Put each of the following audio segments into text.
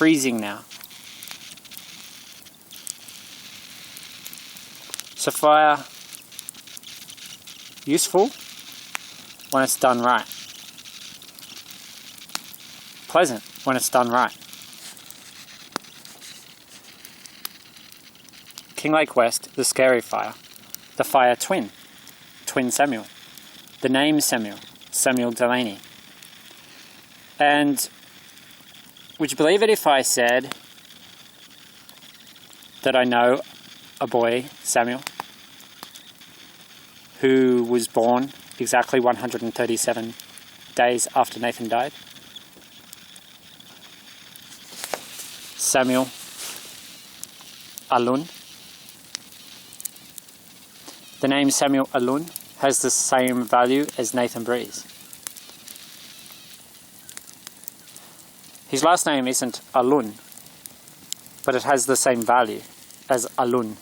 freezing now. So fire, useful when it's done right. Pleasant when it's done right. Kinglake West, the scary fire. The fire twin, twin Samuel. The name Samuel, Samuel Delaney. And would you believe it if I said that I know a boy, Samuel, who was born exactly 137 days after Nathan died? Samuel Alun. The name Samuel Alun has the same value as Nathan Breeze. His last name isn't Alun, but it has the same value as Alun.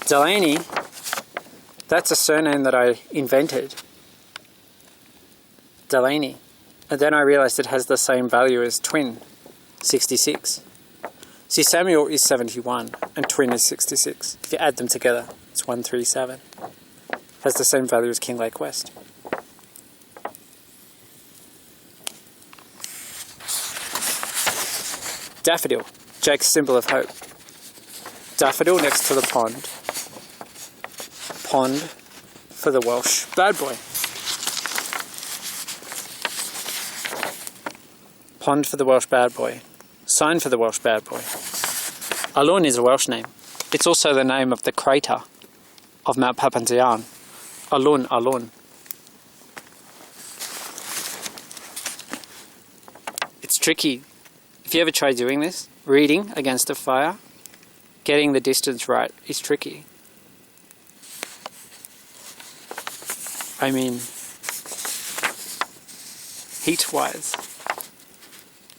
Delaney, that's a surname that I invented. Delaney. And then I realized it has the same value as twin, 66. See, Samuel is 71 and twin is 66. If you add them together, it's 137. Has the same value as Kinglake West. Daffodil, Jake's symbol of hope. Daffodil next to the pond. Pond for the Welsh bad boy. Pond for the Welsh bad boy. Sign for the Welsh bad boy. Alun is a Welsh name. It's also the name of the crater of Mount Papantian. Alun, Alun. It's tricky. If you ever try doing this, reading against a fire, getting the distance right is tricky. I mean, heat-wise.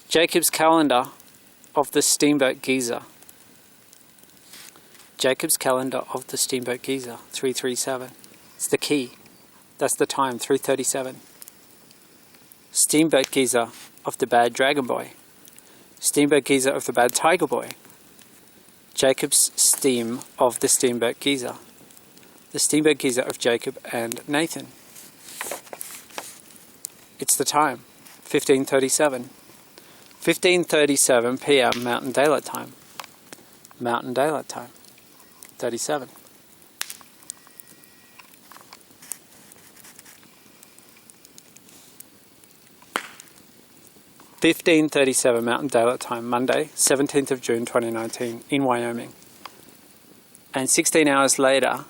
Jacob's calendar of the Steamboat Geezer. Jacob's calendar of the Steamboat Geezer, 337. It's the key. That's the time, 3:37. Steamboat Geezer of the bad Dragon Boy. Steamboat Geezer of the bad Tiger Boy. Jacob's steam of the Steamboat Geezer. The Steamboat Geezer of Jacob and Nathan. It's the time, 15:37. 15:37 p.m. Mountain Daylight Time. Mountain Daylight Time, 37. (15:37) Mountain Daylight Time, Monday, 17th of June 2019, in Wyoming. And 16 hours later,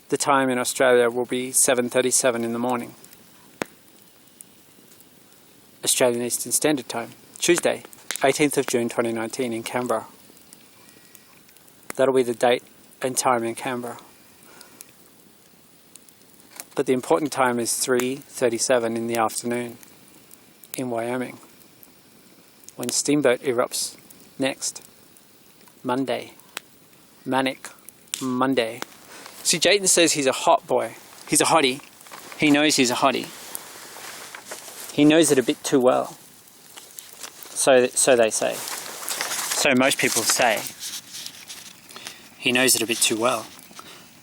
the time in Australia will be 7:37 in the morning. Australian Eastern Standard Time, Tuesday, 18th of June 2019 in Canberra. That'll be the date and time in Canberra. But the important time is 3:37 in the afternoon in Wyoming, when Steamboat erupts next. Monday. Manic Monday. See, Jayton says he's a hot boy. He's a hottie. He knows he's a hottie. He knows it a bit too well. So they say. So most people say. He knows it a bit too well.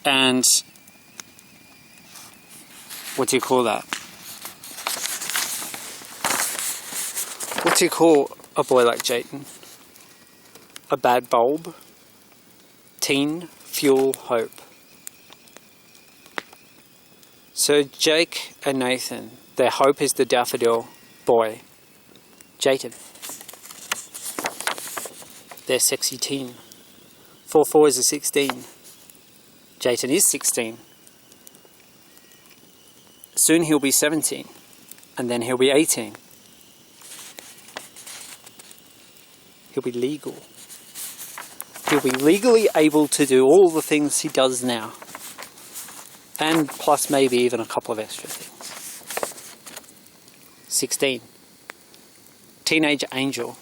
And what do you call that? What do you call a boy like Jayton? A bad bulb? Teen, fuel, hope. So Jake and Nathan, their hope is the daffodil boy, Jayton. Their sexy teen. 4-4 is a 16. Jayton is 16. Soon he'll be 17. And then he'll be 18. He'll be legal. He'll be legally able to do all the things he does now. And plus maybe even a couple of extra things. 16. Teenage angel.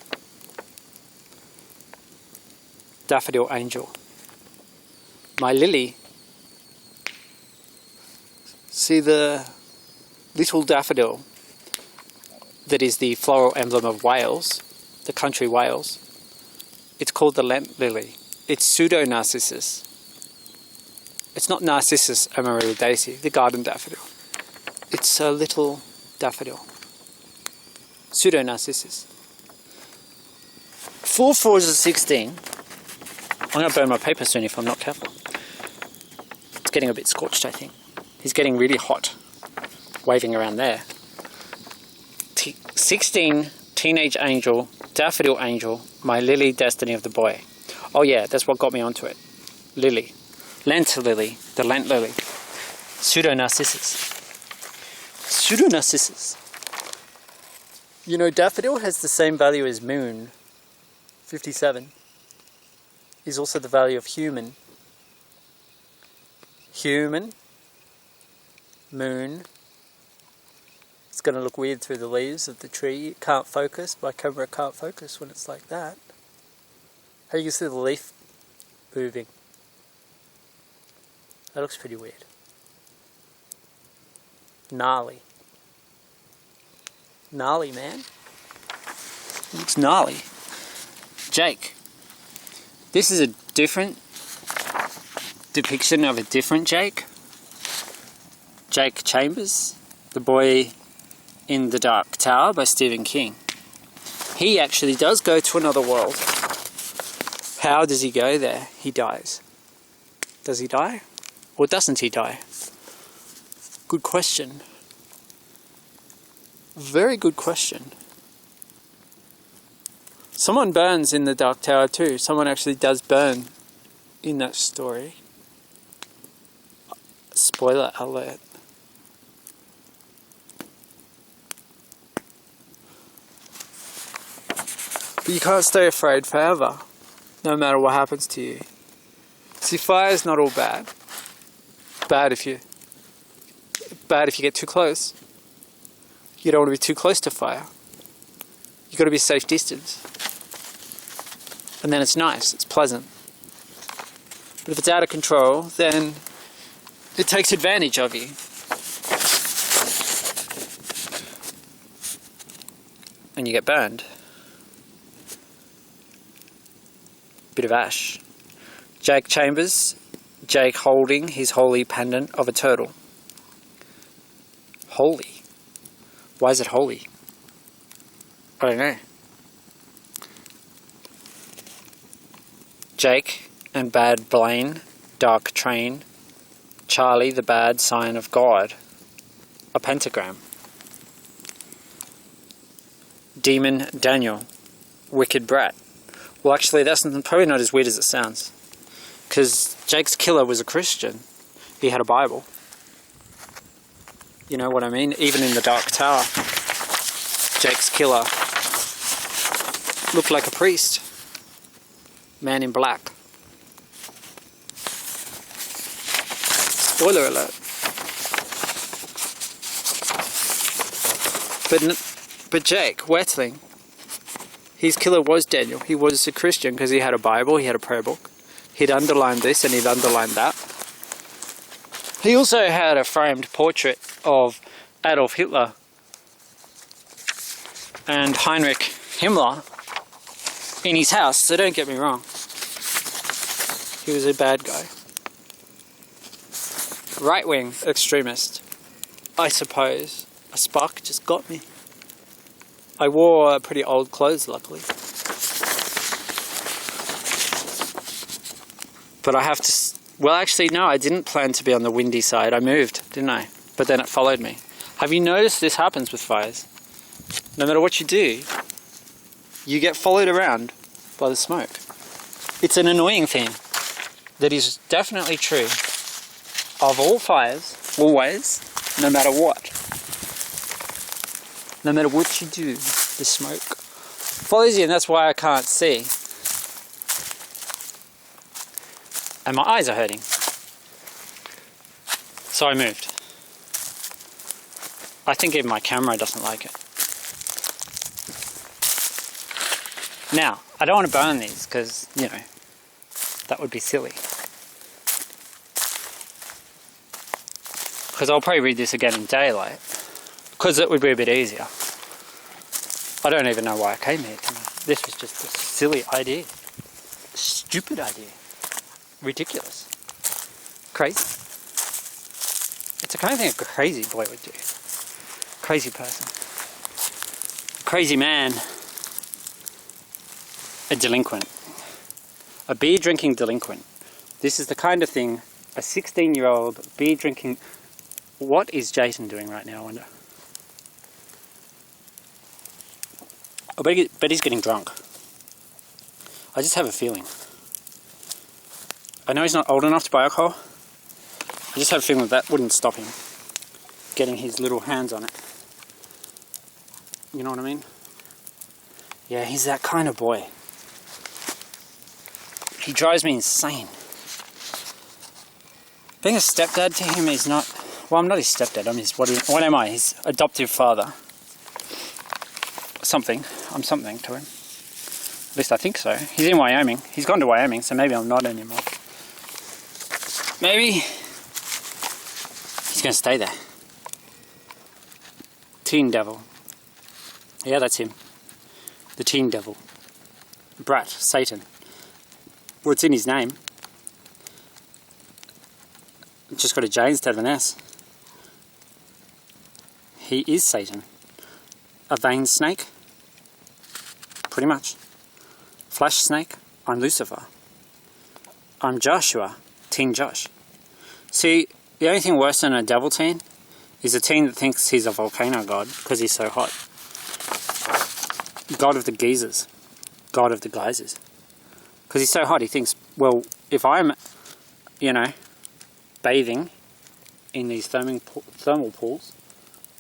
Daffodil angel. My lily See the little daffodil that is the floral emblem of Wales, the country Wales? It's called the Lent lily. It's pseudo-narcissus. It's not Narcissus amaryllis, the garden daffodil. It's a little daffodil. Pseudo-narcissus. 4 4s are 16. I'm going to burn my paper soon if I'm not careful. It's getting a bit scorched, I think. He's getting really hot, waving around there. 16, teenage angel, daffodil angel, my lily, destiny of the boy. Oh yeah, that's what got me onto it. Lily. Lent lily, the Lent lily. Pseudo-narcissus. Pseudo-narcissus. You know, daffodil has the same value as moon. 57 is also the value of human. Human. Moon. It's going to look weird through the leaves of the tree. It can't focus. My camera can't focus when it's like that. How you can see the leaf moving. That looks pretty weird. Gnarly. Gnarly, man. It looks gnarly. Jake. This is a different depiction of a different Jake. Jake Chambers, the boy in the Dark Tower by Stephen King. He actually does go to another world. How does he go there? He dies. Does he die? Or doesn't he die? Good question. Very good question. Someone burns in the Dark Tower too. Someone actually does burn in that story. Spoiler alert. But you can't stay afraid forever, no matter what happens to you. See, fire is not all bad. Bad if you get too close. You don't want to be too close to fire. You've got to be a safe distance. And then it's nice, it's pleasant. But if it's out of control, then it takes advantage of you. And you get burned. Bit of ash. Jake Chambers, Jake holding his holy pendant of a turtle. Holy? Why is it holy? I don't know. Jake and Bad Blaine, Dark Train, Charlie the Bad Sign of God, a pentagram. Demon Daniel, Wicked Brat. Well, actually, that's probably not as weird as it sounds, because Jake's killer was a Christian. He had a Bible. You know what I mean? Even in the Dark Tower, Jake's killer looked like a priest. Man in black. Spoiler alert. But Jake Wetling, his killer was Daniel. He was a Christian because he had a Bible, he had a prayer book. He'd underlined this and he'd underlined that. He also had a framed portrait of Adolf Hitler and Heinrich Himmler in his house, so don't get me wrong. He was a bad guy. Right-wing extremist, I suppose. A spark just got me. I wore pretty old clothes, luckily. But I have to... Well, actually, no, I didn't plan to be on the windy side. I moved, didn't I? But then it followed me. Have you noticed this happens with fires? No matter what you do, you get followed around by the smoke. It's an annoying thing that is definitely true of all fires, always, no matter what. No matter what you do, the smoke follows you, and that's why I can't see. And my eyes are hurting. So I moved. I think even my camera doesn't like it. Now, I don't want to burn these because, you know, that would be silly. because I'll probably read this again in daylight, because it would be a bit easier. I don't even know why I came here tonight. This was just a silly idea. Stupid idea. Ridiculous. Crazy. It's the kind of thing a crazy boy would do. Crazy person. Crazy man. A delinquent. A beer drinking delinquent. This is the kind of thing a 16-year-old beer drinking... What is Jason doing right now, I wonder? I bet he's getting drunk. I just have a feeling. I know he's not old enough to buy alcohol. I just have a feeling that wouldn't stop him getting his little hands on it. You know what I mean? Yeah, he's that kind of boy. He drives me insane. Being a stepdad to him is not... Well, I'm not his stepdad. I'm his... What am I? His adoptive father. Something. I'm something to him. At least I think so. He's in Wyoming. He's gone to Wyoming, so maybe I'm not anymore. Maybe he's going to stay there. Teen devil. Yeah, that's him. The teen devil. Brat. Satan. Well, it's in his name. Just got a J instead of an S. He is Satan. A vein snake. Pretty much. Flash snake. I'm Lucifer. I'm Joshua. Teen Josh. See, the only thing worse than a devil teen is a teen that thinks he's a volcano god because he's so hot. God of the geysers. God of the geysers. Because he's so hot, he thinks, well, if I'm, you know, bathing in these thermal pools,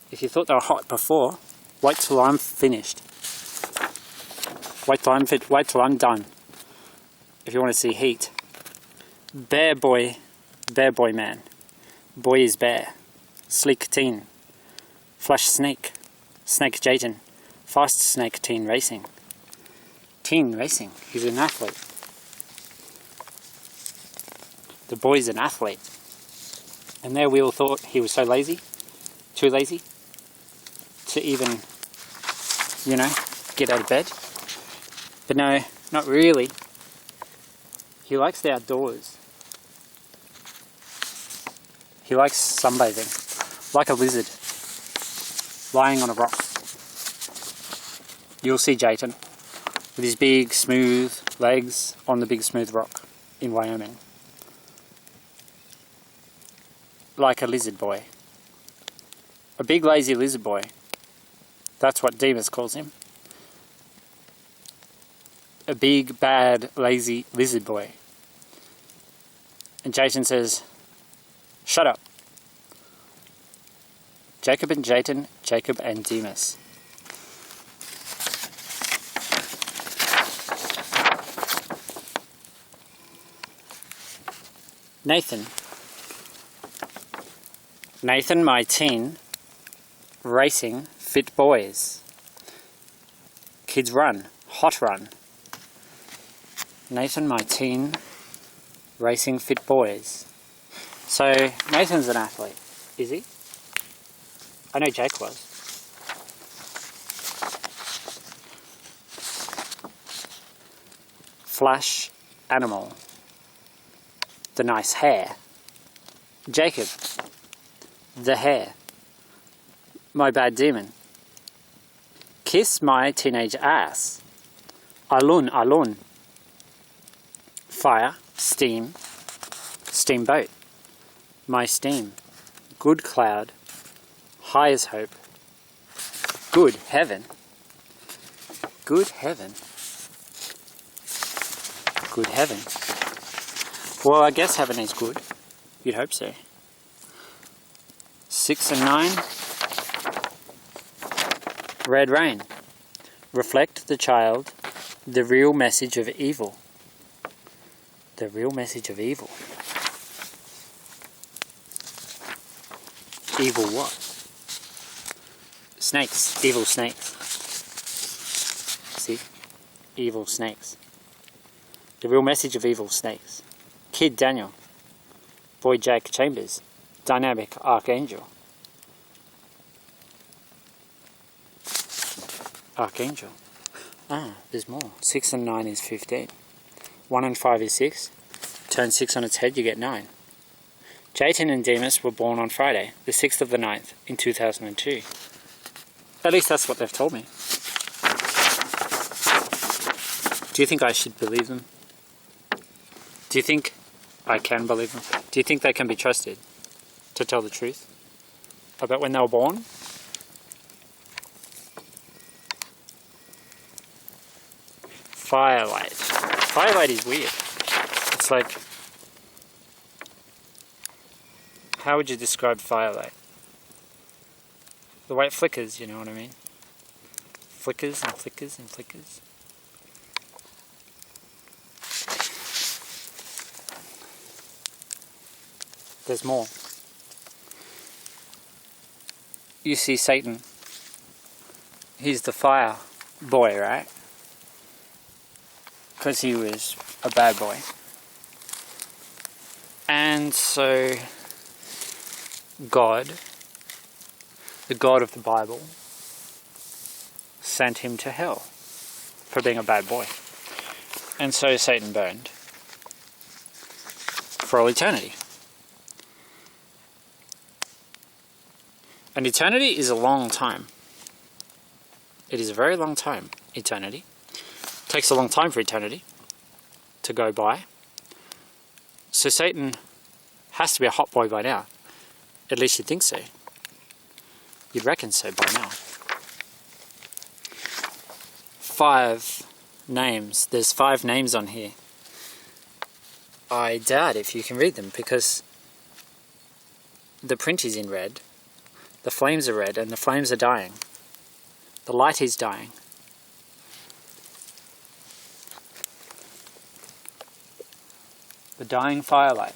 if you thought they were hot before, wait till I'm finished. Wait till I'm done. If you want to see heat. Bear boy man. Boy is bear. Sleek teen. Flash snake. Snake Jayton. Fast snake teen racing. Teen racing. He's an athlete. The boy's an athlete. And there we all thought he was so lazy. Too lazy. To even, you know, get out of bed. But no, not really. He likes the outdoors. He likes sunbathing. Like a lizard. Lying on a rock. You'll see Jayton with his big, smooth legs on the big, smooth rock in Wyoming. Like a lizard boy. A big, lazy lizard boy. That's what Demas calls him. A big, bad, lazy lizard boy. And Jason says, shut up. Jacob and Jayton, Jacob and Demas. Nathan, my teen, racing fit boys. Kids run, hot run. Nathan, my teen, racing fit boys. So, Nathan's an athlete, is he? I know Jake was. Flash animal. The nice hair. Jacob. The hair. My bad demon. Kiss my teenage ass. Alun. Fire. Steam. Steamboat. My steam. Good cloud. High as hope. Good heaven. Good heaven. Good heaven. Well, I guess heaven is good. You'd hope so. 6 and 9. Red rain. Reflect the child. The real message of evil. The real message of evil. Evil what? Snakes. Evil snakes. See? Evil snakes. The real message of evil snakes. Kid Daniel. Boy Jake Chambers. dynamic archangel. Archangel. Ah, there's more. 6 and 9 is 15. 1 and 5 is 6. Turn 6 on its head, you get 9. Jayton and Demas were born on Friday, the 6th of the 9th, in 2002. At least that's what they've told me. Do you think I should believe them? Do you think I can believe them? Do you think they can be trusted to tell the truth about when they were born? Firelight. Firelight is weird. It's like, how would you describe firelight? The way it flickers, you know what I mean? Flickers and flickers and flickers. There's more. You see Satan. He's the fire boy, right? Because he was a bad boy. And so God, the God of the Bible, sent him to hell for being a bad boy. And so Satan burned for all eternity. And eternity is a long time. It is a very long time, eternity. It takes a long time for eternity to go by. So Satan has to be a hot boy by now. At least you'd think so. You'd reckon so by now. 5 names. There's 5 names on here. I doubt if you can read them because the print is in red. The flames are red and the flames are dying. The light is dying. The dying firelight.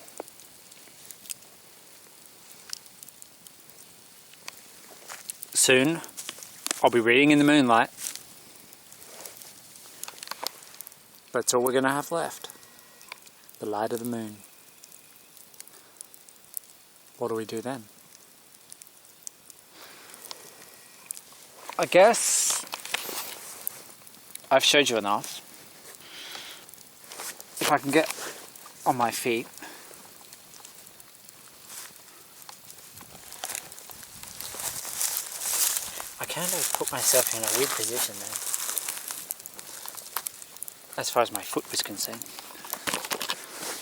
Soon, I'll be reading in the moonlight. That's all we're going to have left. The light of the moon. What do we do then? I guess I've showed you enough. If I can get on my feet. I kind of put myself in a weird position there. As far as my foot was concerned.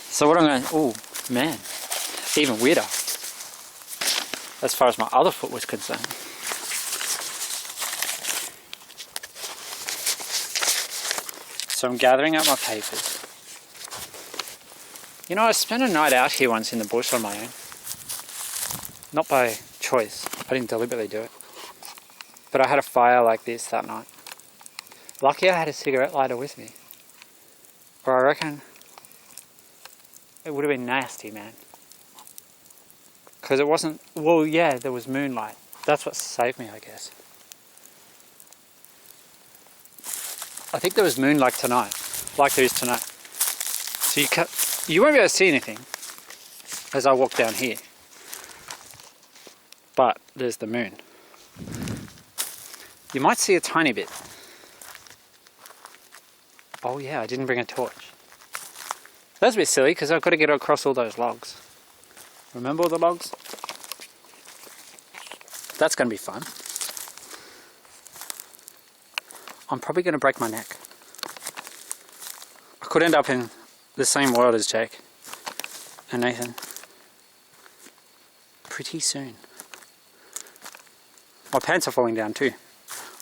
So what I'm going to... Oh, man. Even weirder. As far as my other foot was concerned. So I'm gathering up my papers. You know, I spent a night out here once in the bush on my own. Not by choice. I didn't deliberately do it. But I had a fire like this that night. Lucky I had a cigarette lighter with me. Or I reckon it would have been nasty, man. Because it wasn't... Well, yeah, there was moonlight. That's what saved me, I guess. I think there was moonlight tonight, like there is tonight. So you won't be able to see anything as I walk down here. But there's the moon. You might see a tiny bit. Oh yeah, I didn't bring a torch. That's a bit silly because I've got to get across all those logs. Remember all the logs? That's going to be fun. I'm probably going to break my neck. I could end up in the same world as Jake and Nathan pretty soon. My pants are falling down too.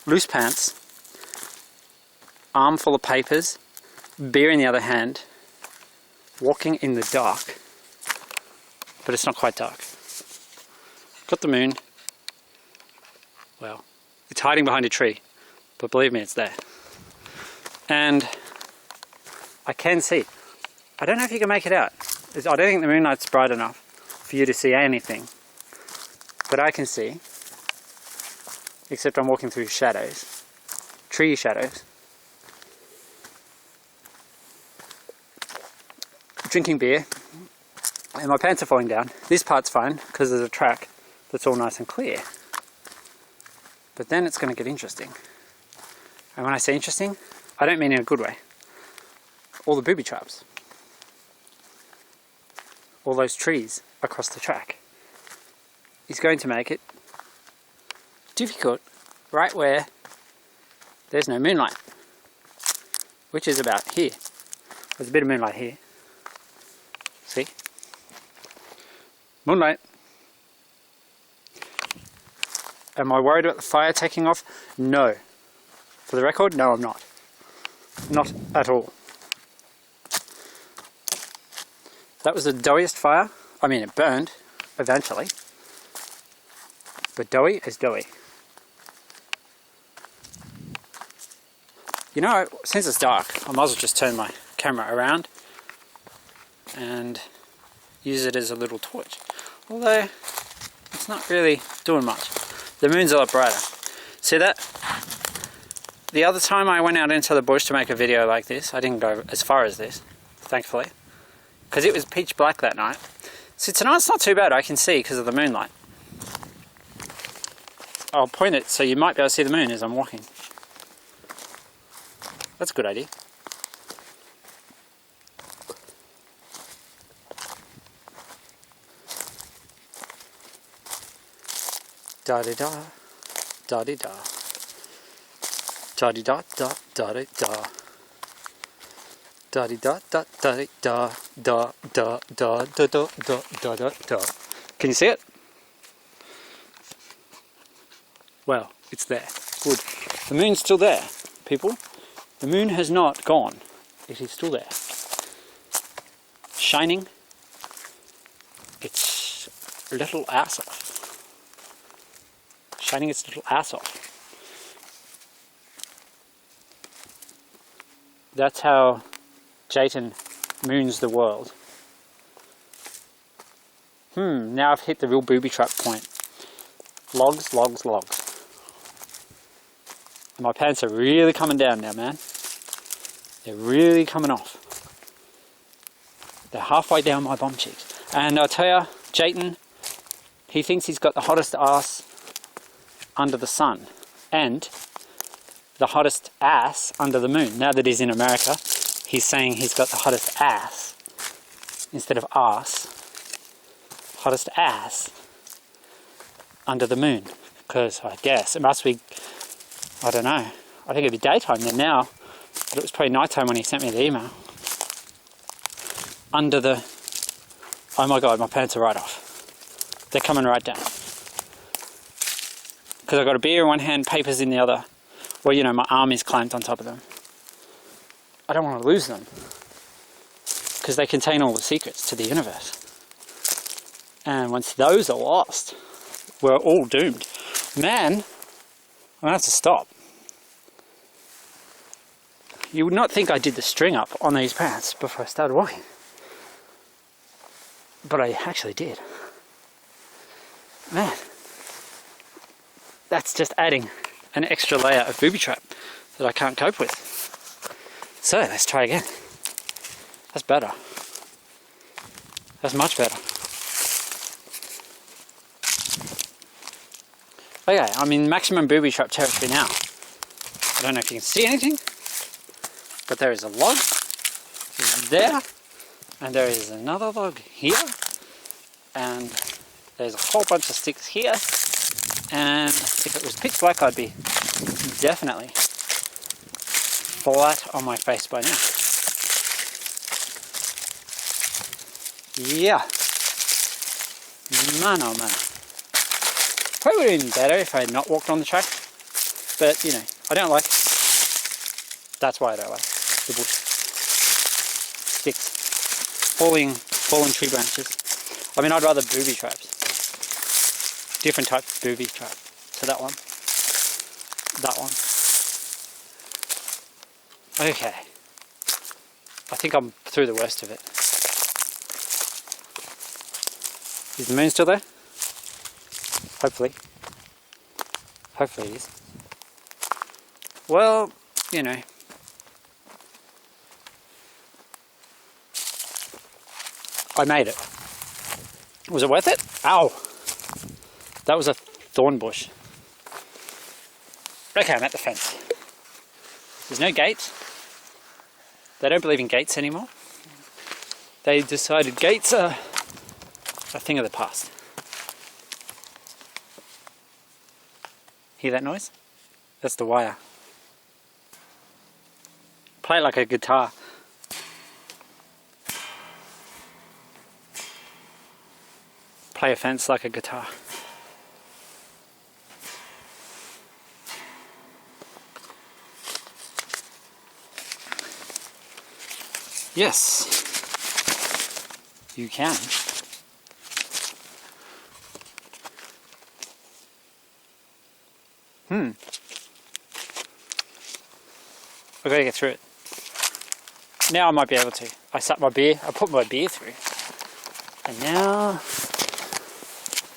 Loose pants, arm full of papers, beer in the other hand, walking in the dark, but it's not quite dark. Got the moon. Well, it's hiding behind a tree. But believe me, it's there. And I can see. I don't know if you can make it out. I don't think the moonlight's bright enough for you to see anything. But I can see. Except I'm walking through shadows. Tree shadows. Drinking beer. And my pants are falling down. This part's fine because there's a track that's all nice and clear. But then it's going to get interesting. And when I say interesting, I don't mean in a good way. All the booby traps. All those trees across the track is going to make it difficult right where there's no moonlight, which is about here. There's a bit of moonlight here. See? Moonlight. Am I worried about the fire taking off? No. For the record, no, I'm not. Not at all. That was the doughiest fire. I mean, it burned eventually. But doughy is doughy. You know, since it's dark, I might as well just turn my camera around and use it as a little torch. Although, it's not really doing much. The moon's a lot brighter. See that? The other time I went out into the bush to make a video like this, I didn't go as far as this, thankfully, because it was pitch black that night. So tonight's not too bad, I can see because of the moonlight. I'll point it so you might be able to see the moon as I'm walking. That's a good idea. Da-di-da, da-di-da. Da-di-da-da, da-di-da. Da-di-da, da, da-di-da, da, da, da, da, da, da, da, da, da. Can you see it? Well, it's there. Good. The moon's still there, people. The moon has not gone. It is still there. Shining its little ass off. Shining its little ass off. That's how Jayton moons the world. Now I've hit the real booby trap point. Logs, logs, logs. And my pants are really coming down now, man. They're really coming off. They're halfway down my bum cheeks. And I'll tell you, Jayton, he thinks he's got the hottest ass under the sun. And the hottest ass under the moon. Now that he's in America, he's saying he's got the hottest ass instead of ass. Hottest ass under the moon. Because I guess it must be, I don't know. I think it'd be daytime then now. But it was probably nighttime when he sent me the email. Under the, oh my god, my pants are right off. They're coming right down. Because I've got a beer in one hand, papers in the other. Well, you know, my arm is clamped on top of them. I don't want to lose them. Because they contain all the secrets to the universe. And once those are lost, we're all doomed. Man, I'm going to have to stop. You would not think I did the string up on these pants before I started walking. But I actually did. Man, that's just adding an extra layer of booby trap that I can't cope with. So let's try again. That's better. That's much better. Okay, I'm in maximum booby trap territory now. I don't know if you can see anything, but there is a log there, and there is another log here, and there's a whole bunch of sticks here, and if it was pitch black I'd be definitely flat on my face by now. Yeah. Man oh man. Probably would have been better if I had not walked on the track, but you know, I don't like, that's why I don't like the bush. Sticks. Falling tree branches. I mean, I'd rather booby traps. Different type of booby trap. So that one. That one. Okay. I think I'm through the worst of it. Is the moon still there? Hopefully. Hopefully it is. Well, you know. I made it. Was it worth it? Ow! That was a thorn bush. Okay, I'm at the fence. There's no gates. They don't believe in gates anymore. They decided gates are a thing of the past. Hear that noise? That's the wire. Play it like a guitar. Play a fence like a guitar. Yes, you can. I've got to get through it. Now I might be able to. I put my beer through. And now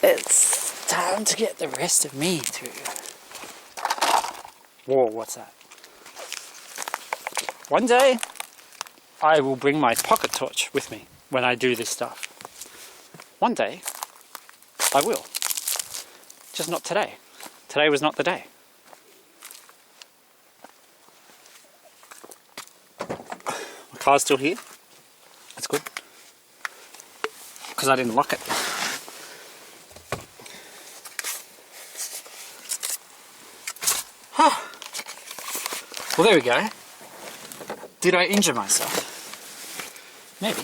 it's time to get the rest of me through. Whoa, what's that? One day I will bring my pocket torch with me when I do this stuff. One day I will. Just not today. Today was not the day. My car's still here. That's good. Because I didn't lock it. Well, there we go. Did I injure myself? Maybe.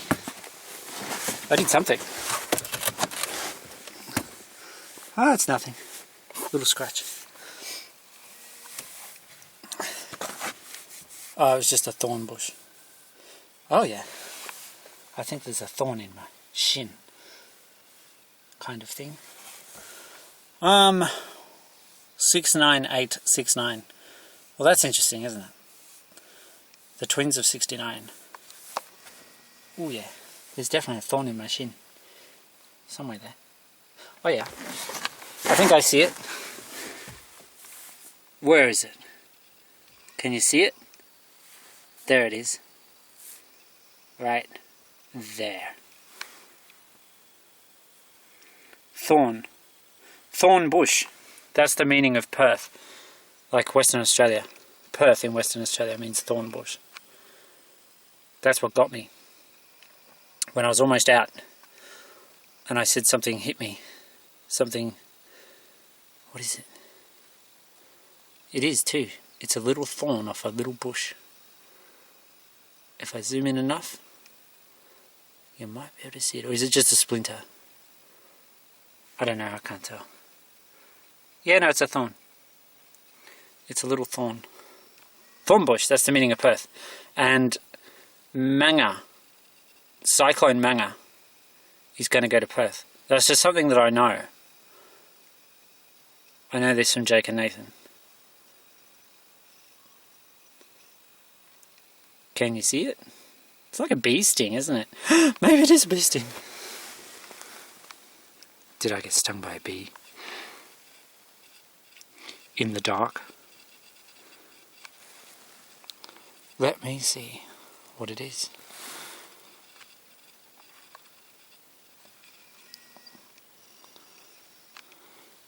I did something. Oh, it's nothing. Little scratch. Oh, it was just a thorn bush. Oh yeah. I think there's a thorn in my shin. Kind of thing. 69869. Well, that's interesting, isn't it? The twins of 69. Oh yeah. There's definitely a thorn in my shin. Somewhere there. Oh yeah. I think I see it. Where is it? Can you see it? There it is. Right there. Thorn. Thorn bush. That's the meaning of Perth. Like Western Australia. Perth in Western Australia means thorn bush. That's what got me. When I was almost out and I said something hit me. Something... What is it? It is too. It's a little thorn off a little bush. If I zoom in enough, you might be able to see it. Or is it just a splinter? I don't know, I can't tell. Yeah, no, it's a thorn. It's a little thorn. Thorn bush, that's the meaning of Perth. And Manga, Cyclone Manga, is going to go to Perth. That's just something that I know. I know this from Jake and Nathan. Can you see it? It's like a bee sting, isn't it? Maybe it is a bee sting. Did I get stung by a bee? In the dark? Let me see what it is.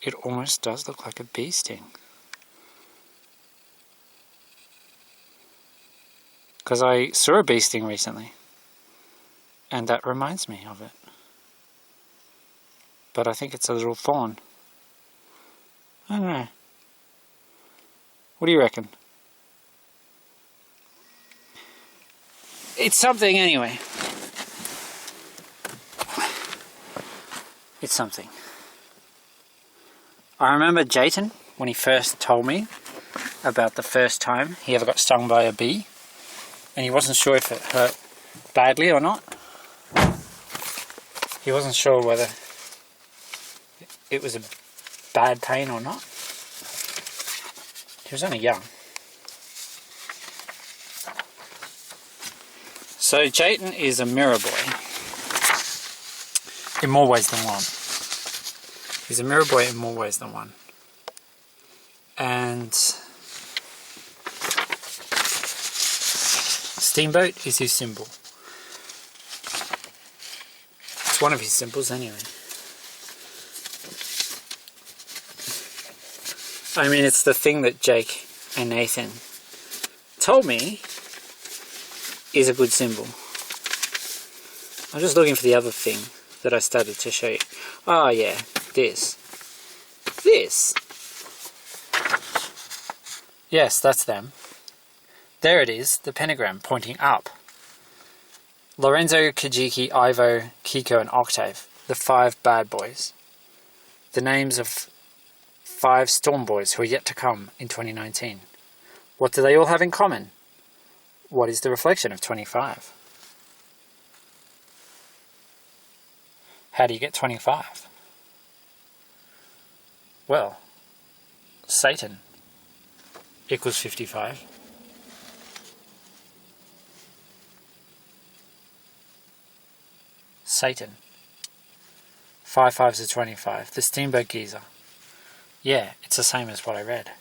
It almost does look like a bee sting. Because I saw a bee sting recently, and that reminds me of it. But I think it's a little thorn. I don't know. What do you reckon? It's something anyway. It's something. I remember Jayton, when he first told me about the first time he ever got stung by a bee. And he wasn't sure if it hurt badly or not. He wasn't sure whether it was a bad pain or not. He was only young. So Jayton is a mirror boy. In more ways than one. He's a mirror boy in more ways than one. And Steamboat is his symbol. It's one of his symbols anyway. I mean, it's the thing that Jake and Nathan told me is a good symbol. I'm just looking for the other thing that I started to show you. Oh yeah, this. This. Yes, that's them. There it is, the pentagram pointing up. Lorenzo, Kajiki, Ivo, Kiko and Octave, the 5 bad boys. The names of 5 storm boys who are yet to come in 2019. What do they all have in common? What is the reflection of 25? How do you get 25? Well, Satan equals 55. Satan. 5 5s are 25. The Steamboat Geyser. Yeah, it's the same as what I read.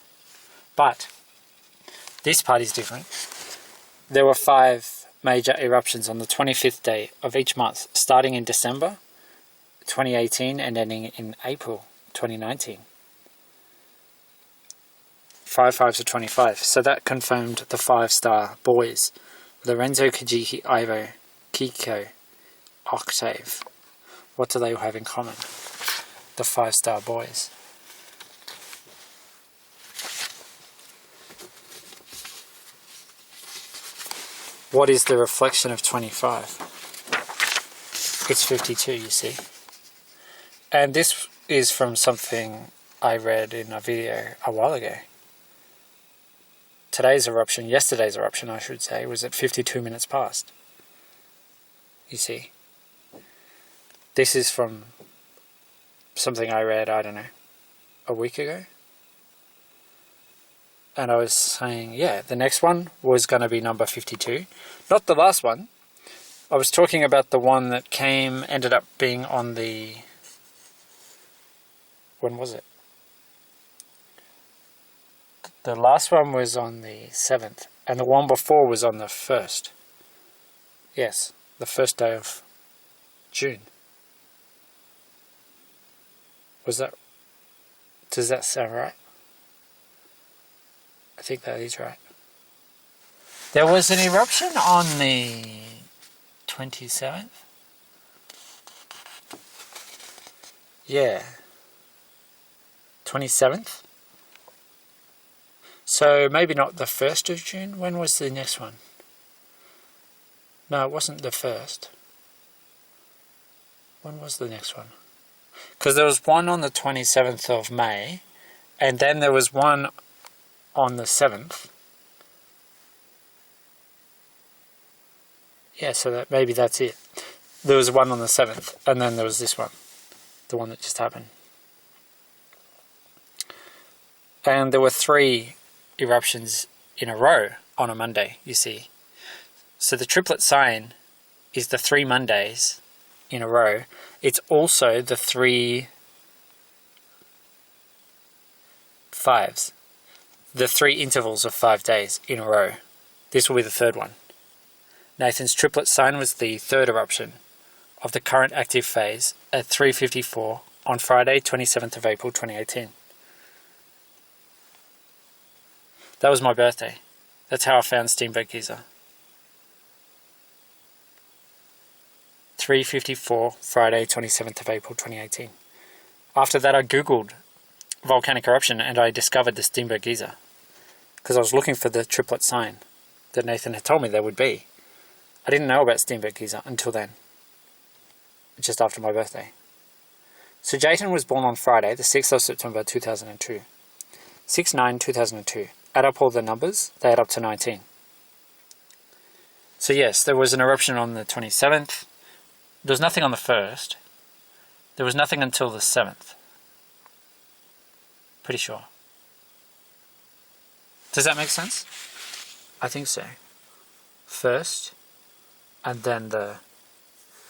But this part is different. There were 5 major eruptions on the 25th day of each month, starting in December 2018 and ending in April 2019. 5 5s are 25. So that confirmed the 5-star boys. Lorenzo, Kajiki, Ivo, Kiko, Octave. What do they all have in common? The 5-star boys. What is the reflection of 25? It's 52, you see. And this is from something I read in a video a while ago. Yesterday's eruption I should say, was at 52 minutes past. You see. This is from something I read, I don't know, a week ago. And I was saying, yeah, the next one was going to be number 52. Not the last one. I was talking about the one that ended up being on the... When was it? The last one was on the 7th. And the one before was on the 1st. Yes, the 1st day of June. Does that sound right? I think that is right. There was an eruption on the 27th. Yeah. 27th. So maybe not the 1st of June. When was the next one? No, it wasn't the 1st. When was the next one? Because there was one on the 27th of May, and then there was one on the 7th. Yeah, so maybe that's it. There was one on the 7th, and then there was this one, the one that just happened. And there were 3 eruptions in a row on a Monday, you see. So the triplet sign is the 3 Mondays in a row. It's also the 3 5s. The 3 intervals of 5 days in a row. This will be the 3rd one. Nathan's triplet sign was the 3rd eruption of the current active phase at 3:54 on Friday, 27th of April 2018. That was my birthday. That's how I found Steamboat Geyser. 3:54 Friday, 27th of April 2018. After that I googled volcanic eruption and I discovered the Steamboat Geyser. Because I was looking for the triplet sign that Nathan had told me there would be. I didn't know about Steamboat Geyser until then. Just after my birthday. So Jayton was born on Friday, the 6th of September 2002. 6/9/2002. Add up all the numbers, they add up to 19. So yes, there was an eruption on the 27th. There was nothing on the 1st. There was nothing until the 7th. Pretty sure. Does that make sense? I think so. First, and then the...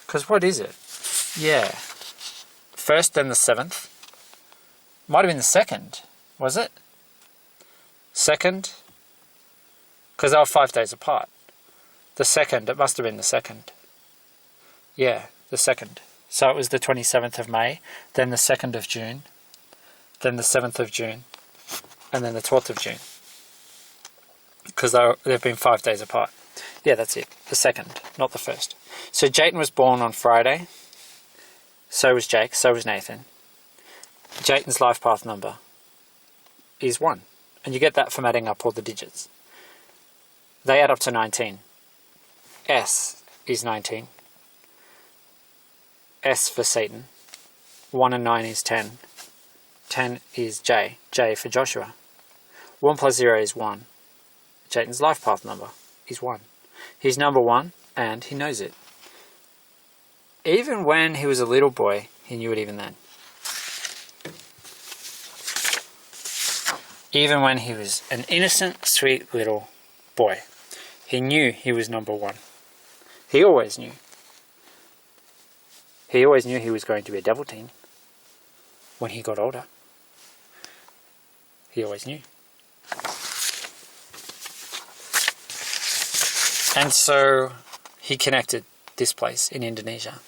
Because what is it? Yeah. First, then the 7th. Might have been the 2nd, was it? 2nd? Because they were 5 days apart. The 2nd, it must have been the 2nd. Yeah, the 2nd. So it was the 27th of May, then the 2nd of June, then the 7th of June, and then the 12th of June. Because they've been 5 days apart. Yeah, that's it. The 2nd, not the 1st. So Jayton was born on Friday. So was Jake. So was Nathan. Jayton's life path number is 1. And you get that from adding up all the digits. They add up to 19. S is 19. S for Satan. 1 and 9 is 10. 10 is J. J for Joshua. 1 plus 0 is 1. Jayton's life path number is 1. He's number 1 and he knows it. Even when he was a little boy, he knew it even then. Even when he was an innocent, sweet little boy, he knew he was number 1. He always knew. He always knew he was going to be a devil teen when he got older. He always knew. And so he connected this place in Indonesia.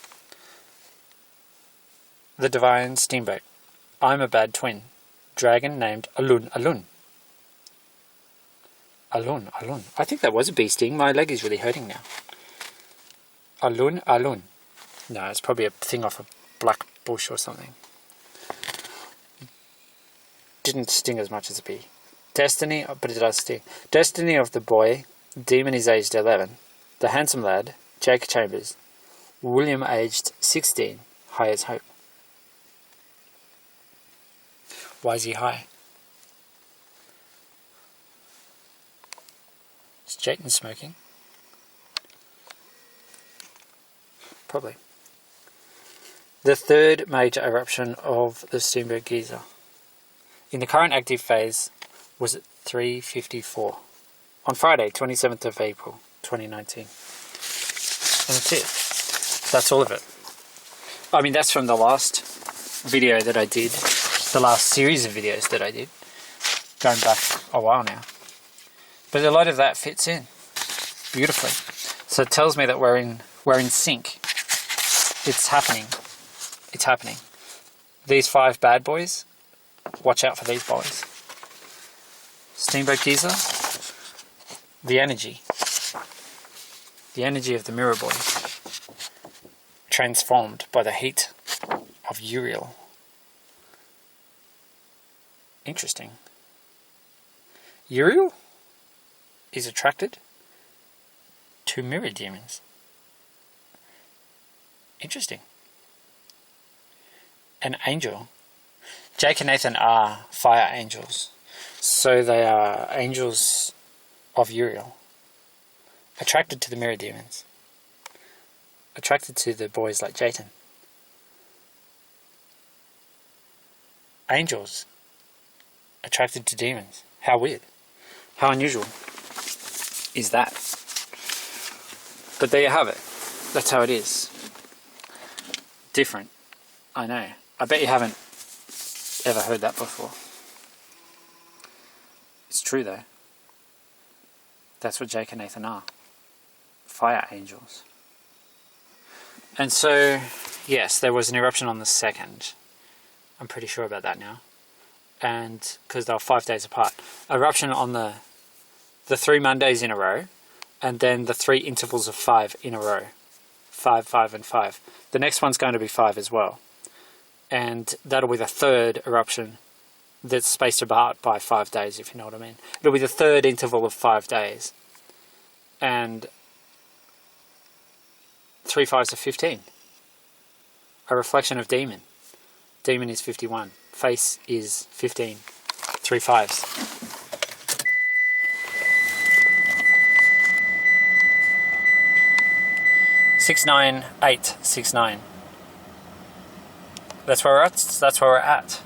The Divine Steamboat. I'm a bad twin. Dragon named Alun Alun. Alun Alun. I think that was a bee sting. My leg is really hurting now. Alun Alun. No, it's probably a thing off a black bush or something. Didn't sting as much as a bee. Destiny, but it does sting. Destiny of the boy. Demon is aged 11. The handsome lad. Jake Chambers. William aged 16. High as hope. Why is he high? Is Jayton smoking? Probably. The third major eruption of the Steamboat Geyser in the current active phase was at 3:54 on Friday, 27th of April, 2019. And that's it. That's all of it. I mean, that's from the last video that I did. The last series of videos that I did, going back a while now. But a lot of that fits in beautifully. So it tells me that we're in sync. It's happening. It's happening. These 5 bad boys, watch out for these boys. Steamboat Geyser, the energy of the mirror boy, transformed by the heat of Uriel. Interesting. Uriel is attracted to mirror demons. Interesting. An angel. Jake and Nathan are fire angels. So they are angels of Uriel. Attracted to the mirror demons. Attracted to the boys like Jayton. Angels. Attracted to demons. How weird. How unusual is that? But there you have it. That's how it is. Different. I know. I bet you haven't ever heard that before. It's true though. That's what Jake and Nathan are. Fire angels. And so, yes, there was an eruption on the 2nd. I'm pretty sure about that now. And because they were 5 days apart. Eruption on the 3 Mondays in a row, and then the 3 intervals of 5 in a row. 5, 5, and 5. The next one's going to be 5 as well. And that'll be the 3rd eruption that's spaced apart by 5 days, if you know what I mean. It'll be the 3rd interval of 5 days. And 3 5s are 15. A reflection of demon. Demon is 51. Face is 15. 3 5s. 6 9 8 6 9. That's where we're at. That's where we're at.